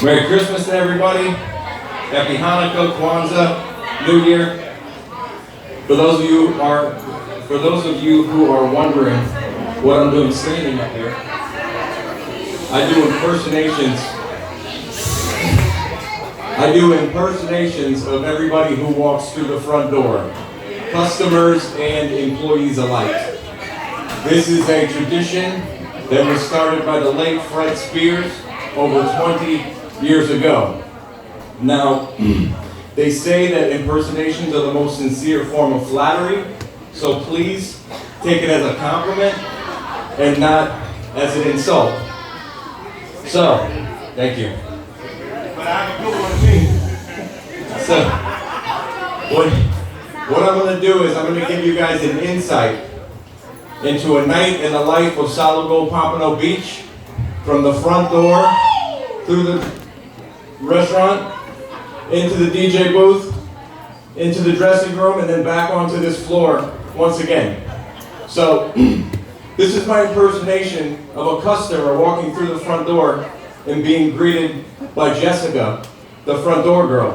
Merry Christmas to everybody. Happy Hanukkah, Kwanzaa, New Year. For those of you who are wondering what I'm doing standing up here, I do impersonations of everybody who walks through the front door, customers and employees alike. This is a tradition that was started by the late Fred Spears over 20 years ago. Now, they say that impersonations are the most sincere form of flattery, so please take it as a compliment and not as an insult. So, thank you. But I have a good one too. So, what I'm going to do is I'm going to give you guys an insight into a night in the life of Solid Gold Pompano Beach, from the front door, through the restaurant, into the DJ booth, into the dressing room, and then back onto this floor once again. So, this is my impersonation of a customer walking through the front door and being greeted by Jessica, the front door girl.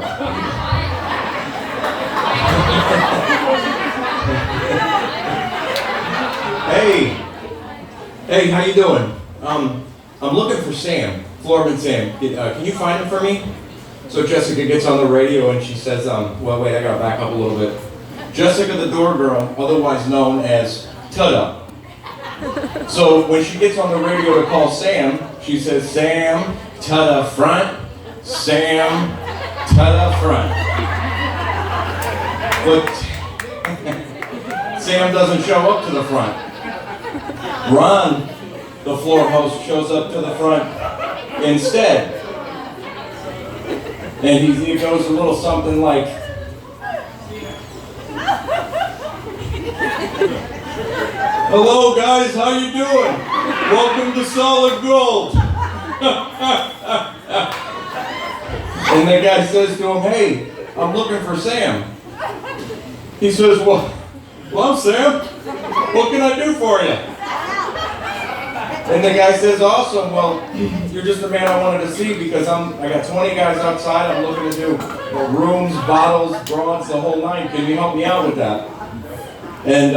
Hey, how you doing? I'm looking for Sam, Floorman Sam. Can you find him for me? So Jessica gets on the radio and she says, well, wait, I gotta back up a little bit. Jessica, the door girl, otherwise known as Tada. So when she gets on the radio to call Sam, she says, Sam, Tada front, Sam, Tada front. But Sam doesn't show up to the front. Ron, the floor host, shows up to the front instead. And he goes a little something like, hello guys, how you doing? Welcome to Solid Gold. And the guy says to him, hey, I'm looking for Sam. He says, well, I'm Sam. What can I do for you? And the guy says, awesome, well, you're just the man I wanted to see because I got 20 guys outside. I'm looking to do rooms, bottles, broads, the whole nine. Can you help me out with that? And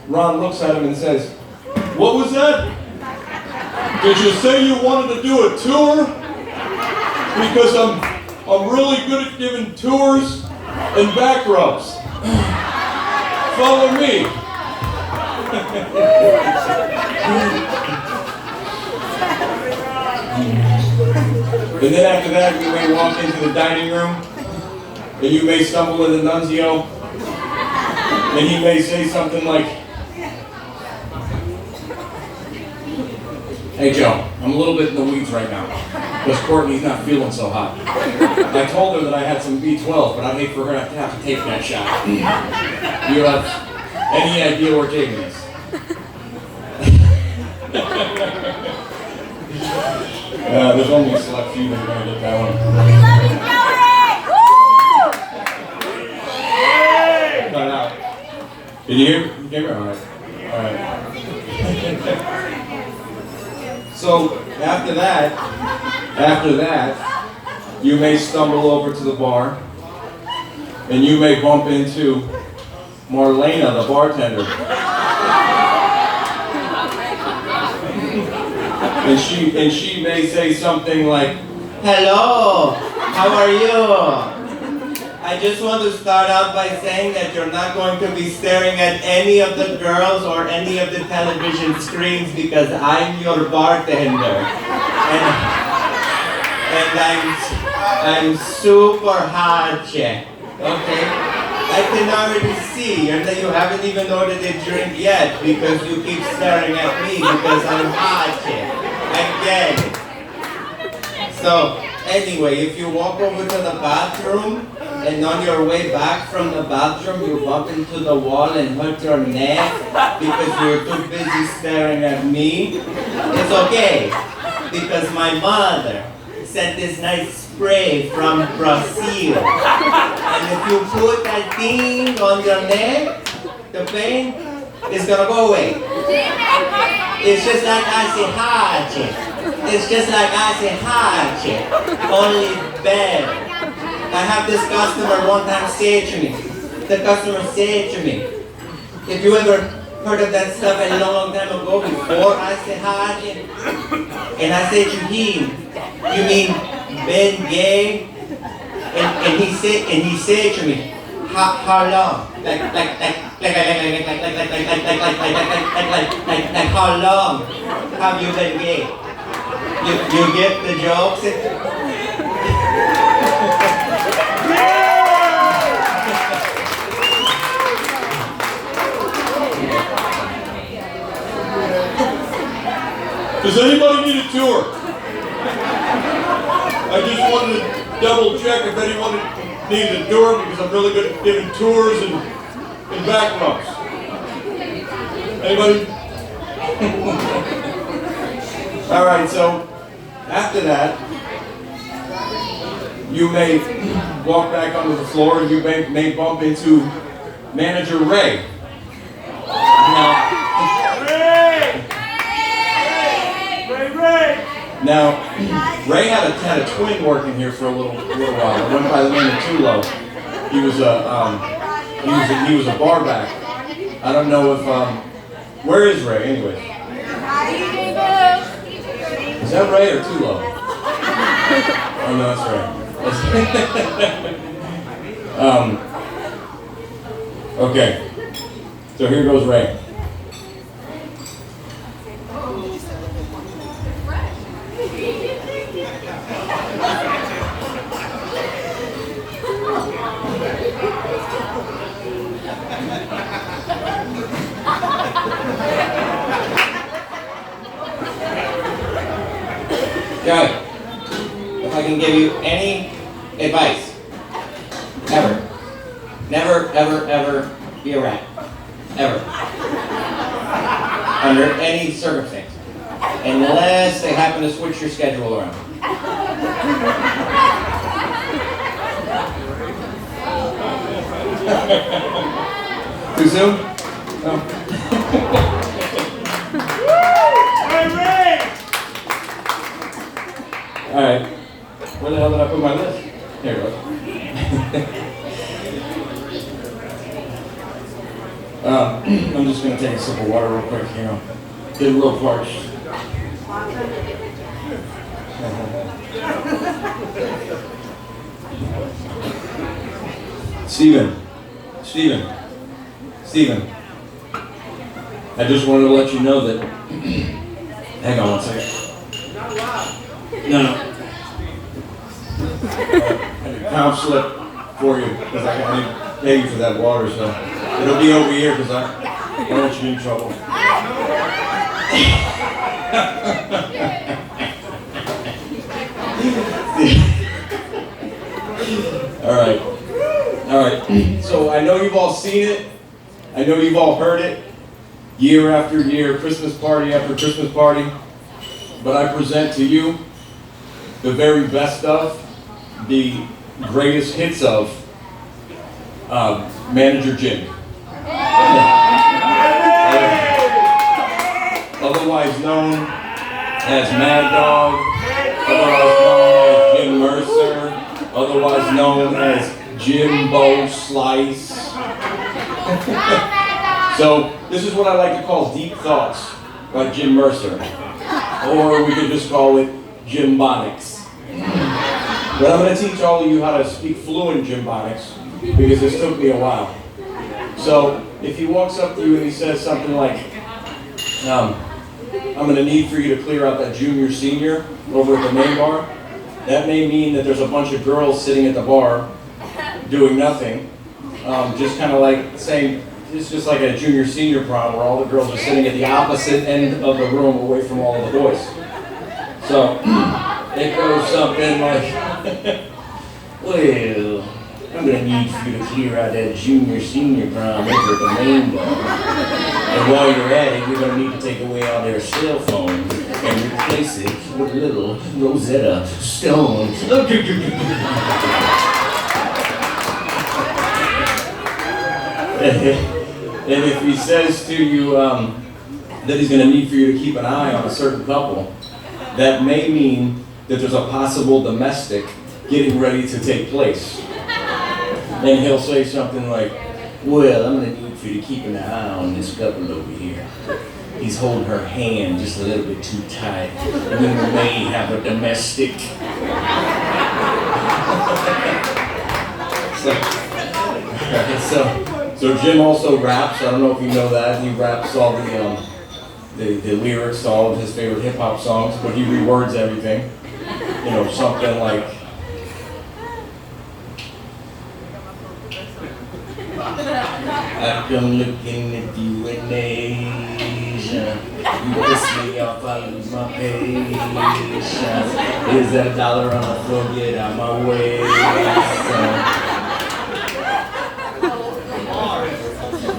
Ron looks at him and says, what was that? Did you say you wanted to do a tour? Because I'm really good at giving tours and back rubs. Follow me. And then after that, you may walk into the dining room, and you may stumble into Nunzio, and he may say something like, hey Joe, I'm a little bit in the weeds right now, because Courtney's not feeling so hot. I told her that I had some B12, but I'd hate for her to have to take that shot. Do you have any idea we're taking this? There's only a select few that are going to get that one. We love you, Joey! Cut it out. Can you hear? You hear me? All right. So after that, you may stumble over to the bar, and you may bump into Marlena, the bartender. And she may say something like, hello, how are you? I just want to start out by saying that you're not going to be staring at any of the girls or any of the television screens because I'm your bartender. And I'm super hot, okay? I can already see that you haven't even ordered a drink yet because you keep staring at me because I'm hot. I get it. So, anyway, if you walk over to the bathroom and on your way back from the bathroom you bump into the wall and hurt your neck because you're too busy staring at me, it's okay because my mother sent this nice spray from Brazil. And if you put that thing on your neck, the pain is gonna go away. It's just like I say, It's just like I say hi, chick, only better. I have this customer one time say to me, the customer said to me, if you ever heard of that stuff a long, long time ago before I say hi, chick? And I say to him, you mean Ben Gay? And he said to me, how long? Like how long have you been gay? You get the jokes? Does anybody need a tour? I just wanted to double check if anyone needed a tour because I'm really good at giving tours and back rubs. Anybody? All right, so after that, you may walk back onto the floor and you may bump into Manager Ray. Now, Ray had a twin working here for a little while. He went by the name of Tulo. He was a bar back. I don't know if where is Ray anyway? Is that Ray or Tulo? Oh no, that's Ray. Okay. So here goes Ray. Guy, if I can give you any advice, never be a rat. Ever. Under any circumstance. Unless they happen to switch your schedule around. Too soon? No. All right. Where the hell did I put my list? Here it goes. I'm just going to take a sip of water real quick, get a little parched. Steven. I just wanted to let you know that. Hang on one second. No. I did comp slip for you because I didn't pay you for that water, so it'll be over here because I don't want you in trouble. All right. So I know you've all seen it. I know you've all heard it. Year after year, Christmas party after Christmas party. But I present to you the very best of, the greatest hits of Manager Jim. Otherwise known as Mad Dog, otherwise known as Jim Mercer, otherwise known as Jimbo Slice. So this is what I like to call Deep Thoughts by Jim Mercer. Or we could just call it Jimbonics. But I'm going to teach all of you how to speak fluent Jimbonics because this took me a while. So if he walks up to you and he says something like, I'm going to need for you to clear out that junior senior over at the main bar, that may mean that there's a bunch of girls sitting at the bar doing nothing, just kind of like saying, it's just like a junior senior prom where all the girls are sitting at the opposite end of the room away from all of the boys. So it goes something like, well, I'm going to need for you to clear out that junior senior prom over at the main bar. And while you're at it, you're going to need to take away all their cell phones and replace it with little Rosetta Stones. And if he says to you that he's going to need for you to keep an eye on a certain couple, that may mean that there's a possible domestic getting ready to take place. And he'll say something like, well, I'm gonna need for you to keep an eye on this couple over here. He's holding her hand just a little bit too tight. And we may have a domestic. So Jim also raps. I don't know if you know that. He raps all the lyrics to all of his favorite hip hop songs, but he rewords everything. You know, something like, I've been looking at you in Asia. You piss me off, I lose my patience. Is that $1 on the floor? Get out my way, son.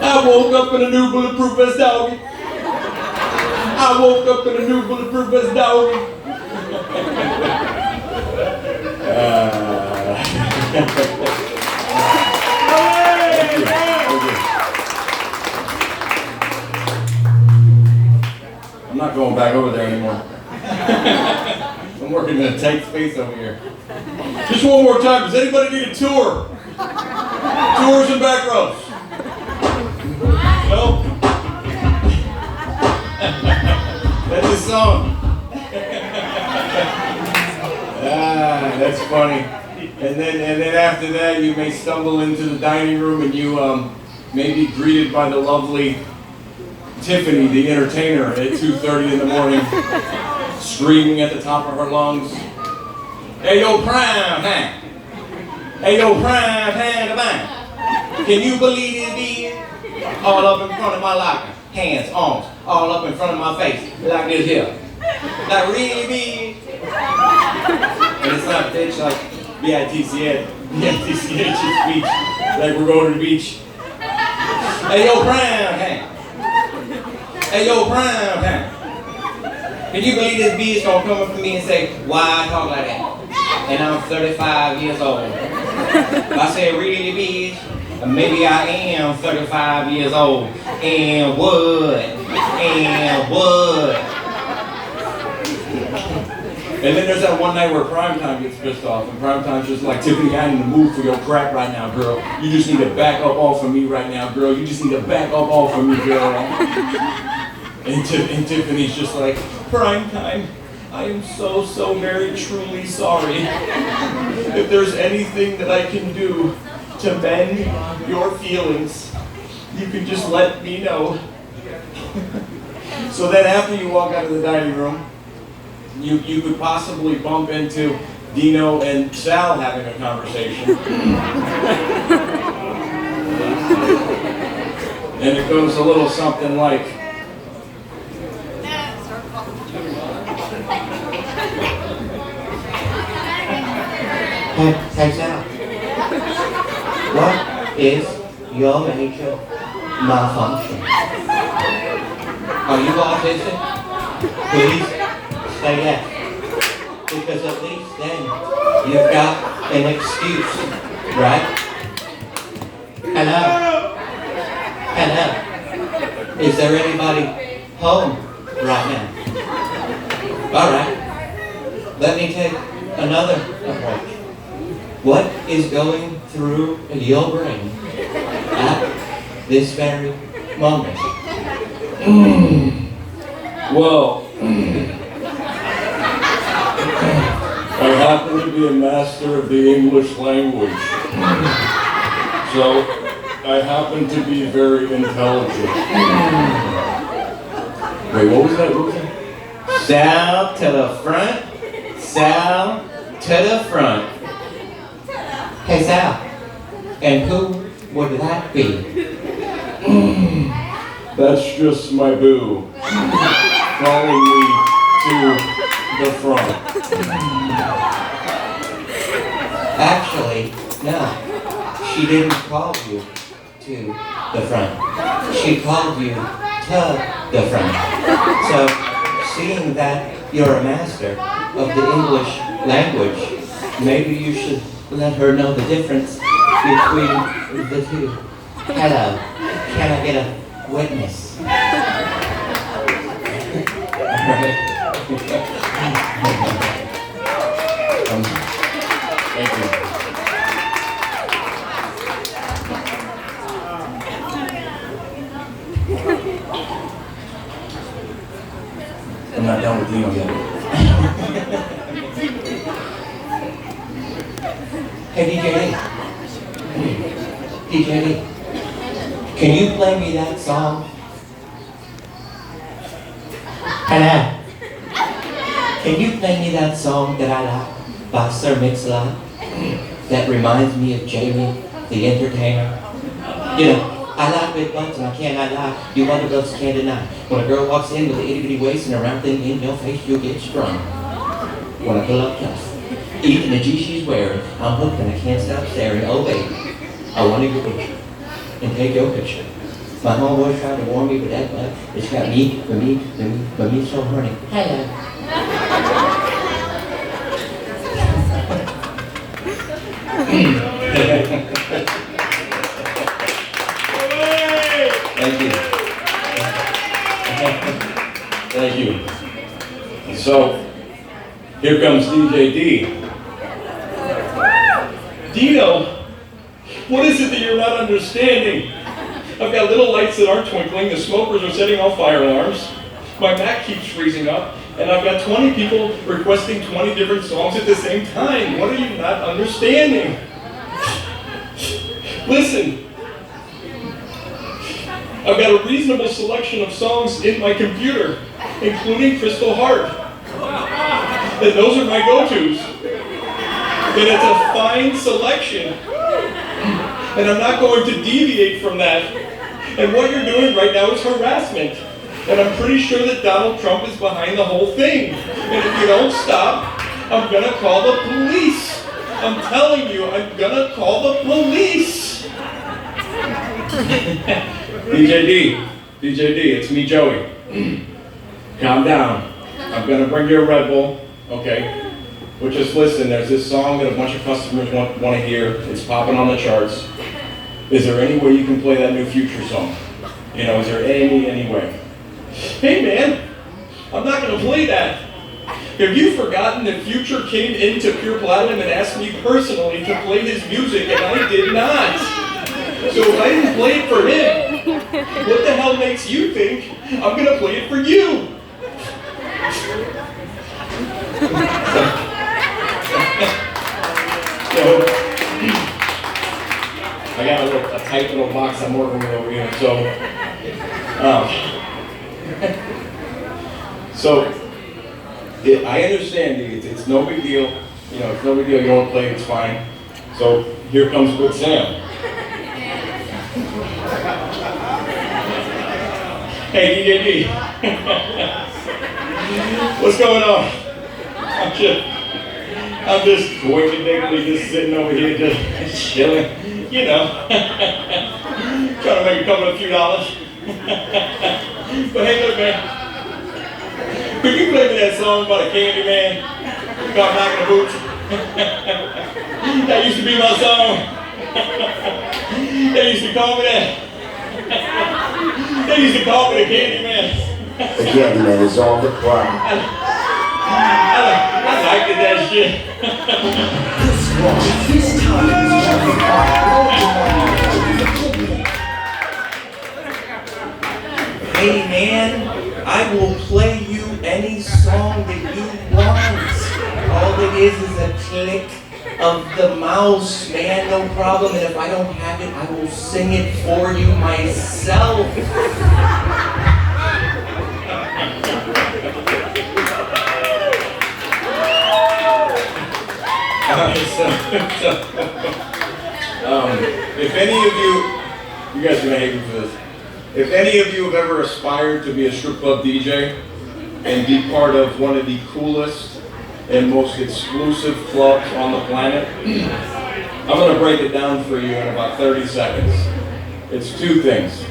I woke up in a new bulletproof vest, doggy. I woke up in a new bulletproof vest, doggy. I'm not going back over there anymore. I'm working in a tight space over here. Just one more time. Does anybody need a tour? Tours and back rows. No? That's a song. That's funny. And then after that, you may stumble into the dining room and you may be greeted by the lovely Tiffany, the entertainer, at 2:30 in the morning, screaming at the top of her lungs, "Hey, yo, prime time! Hey, yo, prime time to mine! Can you believe it, being all up in front of my locker, hands, arms, all up in front of my face, like this here, like really big." And it's not bitch like B-I-T-C-H speech, like we're going to the beach. Hey, yo, prime time! Hey, yo, prime time. Can you believe this bitch gonna come up to me and say, why I talk like that? And I'm 35 years old. I said, really, bitch? Maybe I am 35 years old. And what? And what? And then there's that one night where Primetime gets pissed off, and Primetime's just like, Tiffany, I ain't in the mood for your crap right now, girl. You just need to back up off of me right now, girl. You just need to back up off of me, girl. And Tiffany's just like, Primetime, I am so very truly sorry. If there's anything that I can do to mend your feelings, you can just let me know. So then after you walk out of the dining room, you could possibly bump into Dino and Sal having a conversation. And it goes a little something like, Hey, Sal. What is your major malfunction? Are you autistic? Please say yes. Because at least then you've got an excuse, right? Hello? Hello? Is there anybody home right now? Alright. Let me take another approach. What is going through your brain at this very moment? well, I happen to be a master of the English language. So, I happen to be very intelligent. Wait, what was that? Sal to the front. Sal to the front. Hey, Sal. And who would that be? That's just my boo. Calling me to the front. Actually, no. She didn't call you to the front. She called you to the front. So, seeing that you're a master of the English language, maybe you should let her know the difference between the two. Hello, can I get a witness? Thank you. I'm not done with Dino yet. Hey, DJ, DJ, can you play me that song? Hello. Can you play me that song that I like by Sir Mix-a-Lot? That reminds me of Jamie, the entertainer. You know, I like big butts and I cannot lie. You other girls can't deny. When a girl walks in with an itty bitty waist and a round thing in your face, you'll get sprung. When I pull up tough, even the G she's wearing, I'm hooked and I can't stop staring. Oh baby, I want to get with you and take your picture. My homeboy tried to warn me with that butt. It's got me so horny. Hello. Thank you. Thank you. So, here comes DJ D. Dino, what is it that you're not understanding? I've got little lights that aren't twinkling, the smokers are setting off fire alarms, my Mac keeps freezing up, and I've got 20 people requesting 20 different songs at the same time. What are you not understanding? Listen, I've got a reasonable selection of songs in my computer, including Crystal Heart. And those are my go-tos. And it's a fine selection. And I'm not going to deviate from that. And what you're doing right now is harassment. And I'm pretty sure that Donald Trump is behind the whole thing. And if you don't stop, I'm gonna call the police. I'm telling you, I'm gonna call the police. DJ D, it's me, Joey. Calm down. I'm gonna bring you a Red Bull, okay? But just listen, there's this song that a bunch of customers want to hear. It's popping on the charts. Is there any way you can play that new Future song? You know, is there any way? Hey man, I'm not gonna play that. Have you forgotten that Future came into Pure Platinum and asked me personally to play his music and I did not? So if I didn't play it for him, what the hell makes you think I'm gonna play it for you? So, I got a tight little box I'm working with over here. I understand it's no big deal. You know, it's no big deal. You don't want to play, it's fine. So here comes Good Sam. Hey DJ D. What's going on? I'm just coincidentally just sitting over here just chilling, you know, trying to make a couple of few dollars. But hey, look, man, could you play me that song about a candy man called Knocking the Boots? That used to be my song. They used to call me that. They used to call me the candy man. The candy man is all the crime. I liked it, that shit. Hey man, I will play you any song that you want. All it is a click of the mouse, man, no problem. And if I don't have it, I will sing it for you myself. If any of you guys are gonna hate me for this. If any of you have ever aspired to be a strip club DJ and be part of one of the coolest and most exclusive clubs on the planet, I'm gonna break it down for you in about 30 seconds. It's two things.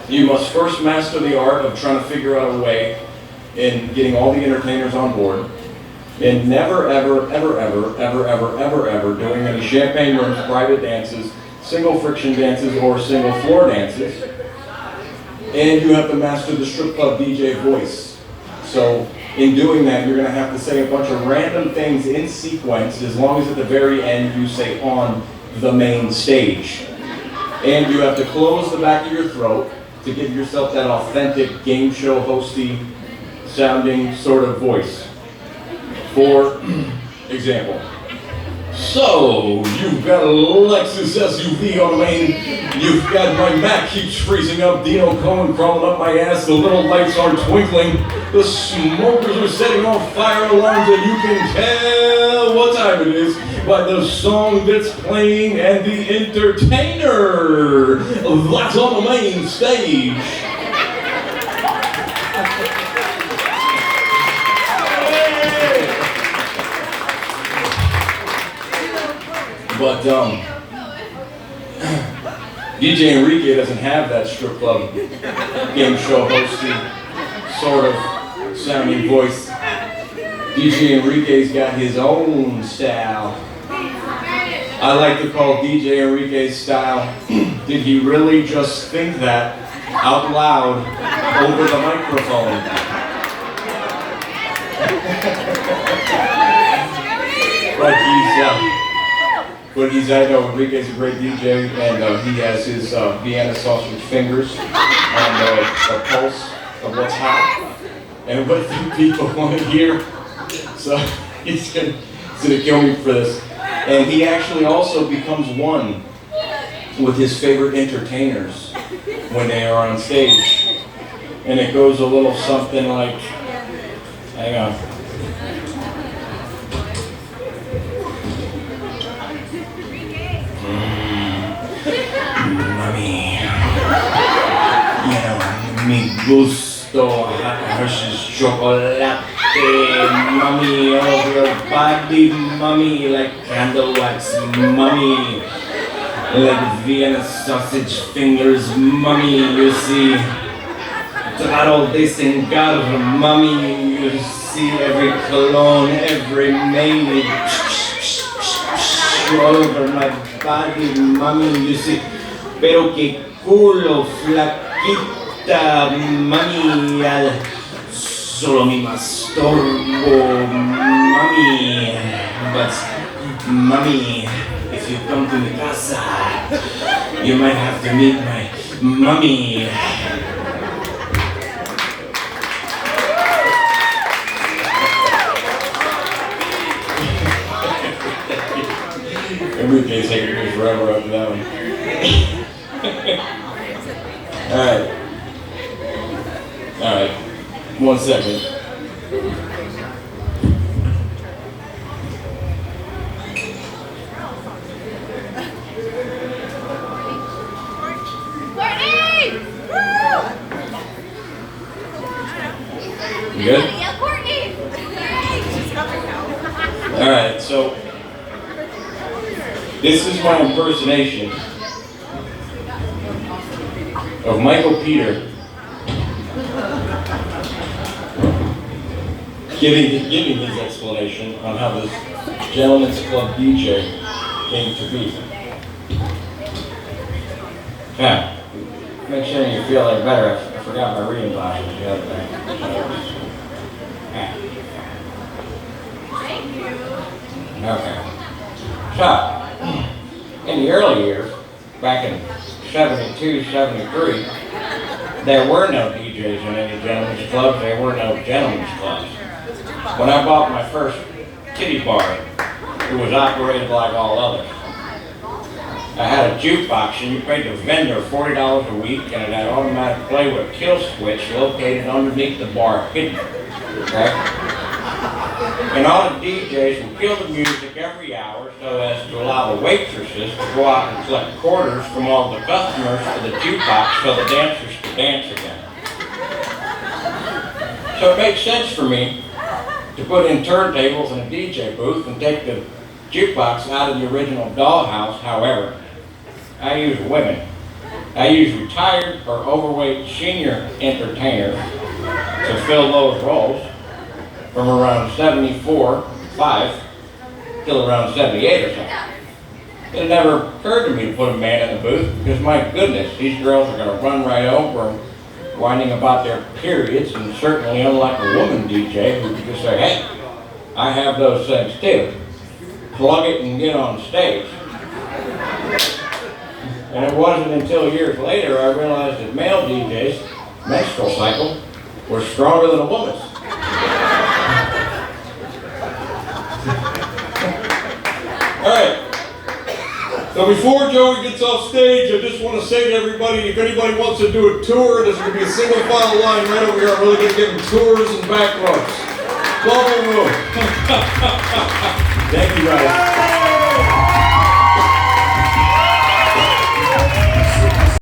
You must first master the art of trying to figure out a way in getting all the entertainers on board, and never, ever, ever, ever, ever, ever, ever, ever doing any champagne rooms, private dances, single friction dances, or single floor dances. And you have to master the strip club DJ voice. So In doing that, you're going to have to say a bunch of random things in sequence, as long as at the very end you say on the main stage. And you have to close the back of your throat to give yourself that authentic game show hosty sounding sort of voice. For example, so you've got a Lexus SUV on the main, you've got my Mac keeps freezing up, Dino Cohen crawling up my ass, the little lights are twinkling, the smokers are setting off fire alarms, and you can tell what time it is by the song that's playing and the entertainer that's on the main stage. But DJ Enrique doesn't have that strip club game show hosty sort of sounding voice. DJ Enrique's got his own style. I like to call DJ Enrique's style, did he really just think that out loud over the microphone? I know Enrique's a great DJ, and he has his Vienna sausage fingers on the pulse of what's hot and what the people want to hear. So he's gonna kill me for this. And he actually also becomes one with his favorite entertainers when they are on stage. And it goes a little something like, hang on. Mami, you know, mi gusto, Hershey's chocolate, mommy, of your body, mommy, like candle wax, mommy, like Vienna sausage fingers, mommy, you see, Traro de Sengar, mommy, you see every cologne, every maid, all over my body, mommy, you see, pero que culo, flaquita, mami, solo mi masturbo, mami, but mami, if you come to mi casa, you might have to meet my mummy. Enrique's taking me forever after that one. Alright, 1 second. Courtney! You good? Yeah, Courtney! Alright, so this is my impersonation of Michael Peter giving his explanation on how this Gentleman's Club DJ came to be. Yeah, make sure you feel like better. I forgot my reading glasses the other day. Okay. So, in the early years, back in 72, 73, there were no DJs in any gentlemen's clubs, there were no gentlemen's clubs. When I bought my first kitty bar, it was operated like all others. I had a jukebox and you paid the vendor $40 a week and it had automatic play with a kill switch located underneath the bar hidden. Okay? And all the DJs would kill the music every hour so as to allow the waitresses to go out and collect quarters from all the customers for the jukebox so the dancers could dance again. So it makes sense for me to put in turntables and a DJ booth and take the jukebox out of the original dollhouse. However, I use women. I use retired or overweight senior entertainers to fill those roles from around 74, 5, till around 78 or something. It never occurred to me to put a man in the booth because my goodness, these girls are going to run right over them whining about their periods, and certainly unlike a woman DJ who could just say, hey, I have those things too. Plug it and get on stage. And it wasn't until years later I realized that male DJs' menstrual cycle was stronger than a woman's. Alright. So before Joey gets off stage, I just want to say to everybody, if anybody wants to do a tour, there's going to be a single file line right over here. I'm really going to give them tours and back rows. Bubble room. Thank you guys.